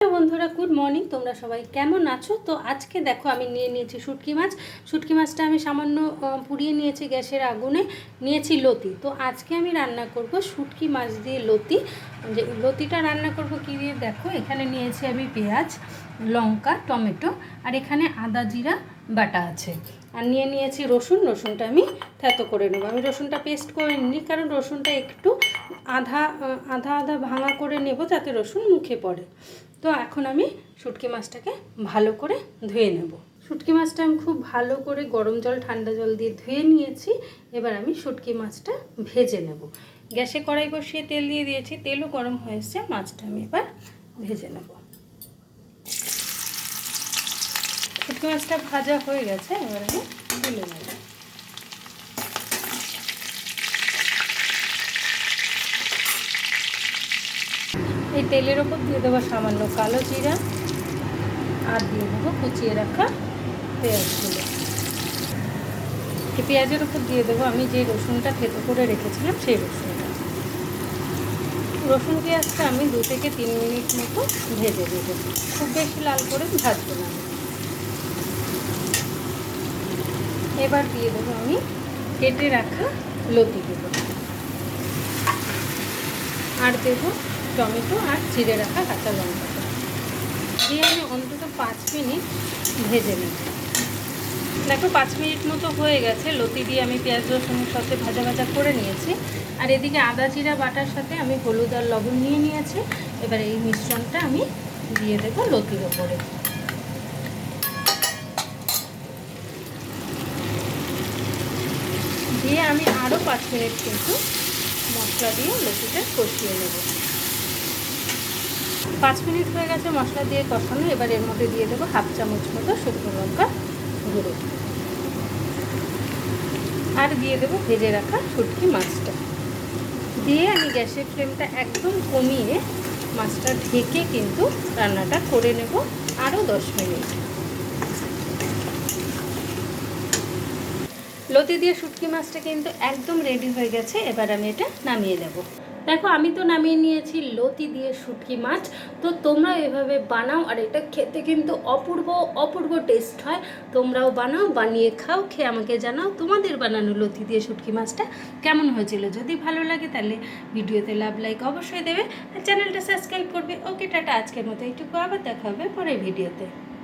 Hello বন্ধুরা, good morning. তোমরা সবাই কেমন আছো? তো আজকে দেখো আমি নিয়ে নিয়েছি শুটকি মাছ। শুটকি মাছটা আমি সামান্য পুড়িয়ে নিয়েছি গ্যাসের আগুনে, নিয়েছি লতি। তো আজকে আমি রান্না করব শুটকি মাছ দিয়ে লতি। যে লতিটা রান্না করব কী দিয়ে দেখো, এখানে নিয়েছি আমি পেঁয়াজ, লঙ্কা, টমেটো, আর এখানে আদা জিরা বাটা আছে। আর নিয়ে নিয়েছি রসুন। রসুনটা আমি থেতো করে নেব। আমি রসুনটা পেস্ট করে নিই, কারণ রসুনটা একটু আধা আধা ভাঙা করে নেব যাতে রসুন মুখে পড়ে। তো এখন আমি শুটকি মাছটাকে ভালো করে ধুয়ে নেব। শুটকি মাছটা আমি খুব ভালো করে গরম জল ঠান্ডা জল দিয়ে ধুয়ে নিয়েছি। এবার আমি শুটকি মাছটা ভেজে নেব। গ্যাসে কড়াই বসিয়ে তেল দিয়ে দিয়েছি, তেলও গরম হয়েছে। মাছটা আমি এবার ভেজে নেব। শুটকি মাছটা ভাজা হয়ে গেছে, এবার আমি তুলে নেব। এই তেলের ওপর দিয়ে দেবো সামান্য কালো জিরা, আর দিয়ে দেবো কুচিয়ে রাখা পেঁয়াজগুলো। এই পেঁয়াজের উপর দিয়ে দেবো আমি যে রসুনটা থেতো করে রেখেছিলাম সেই রসুনটা। রসুন পেঁয়াজটা আমি 2 থেকে 3 মিনিট মতো ভেজে দেবো, খুব বেশি লাল করে ভাজবো না। এবার দিয়ে দেবো আমি কেটে রাখা লতিগুলো, আর দেবো টমেটো আর চিড়ে রাখা কাঁচা লঙ্কাটা দিয়ে আমি অন্তত 5 মিনিট ভেজে নেব। দেখো 5 মিনিট মতো হয়ে গেছে। লতি দিয়ে আমি পেঁয়াজ রসুনের সাথে ভাজা ভাজা করে নিয়েছি। আর এদিকে আদা জিরা বাটার সাথে আমি হলুদ আর লবণ নিয়ে নিয়েছি। এবার এই মিশ্রণটা আমি দিয়ে দেবো লতির ওপরে। দিয়ে আমি আরও 5 মিনিট কিন্তু মশলা দিয়ে লতিটা কষিয়ে নেব। 5 মিনিট হয়ে গেছে মশলা দিয়ে কষানো। এবার এর মধ্যে দিয়ে দেবো 1/2 চামচ মতো শুকনো লঙ্কা গুঁড়ো, আর দিয়ে দেবো ভেজে রাখা শুটকি মাছটা। দিয়ে আমি গ্যাসের ফ্লেমটা একদম কমিয়ে মাছটা ঢেকে কিন্তু রান্নাটা করে নেব আরও 10 মিনিট। লতি দিয়ে শুটকি মাছটা কিন্তু একদম রেডি হয়ে গেছে। এবার আমি এটা নামিয়ে নেব। দেখো আমি তো নামিয়ে নিয়েছি লতি দিয়ে শুটকি মাছ। তো তোমরা এভাবে বানাও, আর এটা খেতে কিন্তু অপূর্ব অপূর্ব টেস্ট হয়। তোমরাও বানাও, বানিয়ে খাও, খেয়ে আমাকে জানাও তোমাদের বানানো লতি দিয়ে শুটকি মাছটা কেমন হয়েছিল। যদি ভালো লাগে তাহলে ভিডিওতে লাভ লাইক অবশ্যই দেবে, আর চ্যানেলটা সাবস্ক্রাইব করবে। ওকে, টাটা, আজকের মতো এইটুকু। আবার দেখা হবে পরের ভিডিওতে।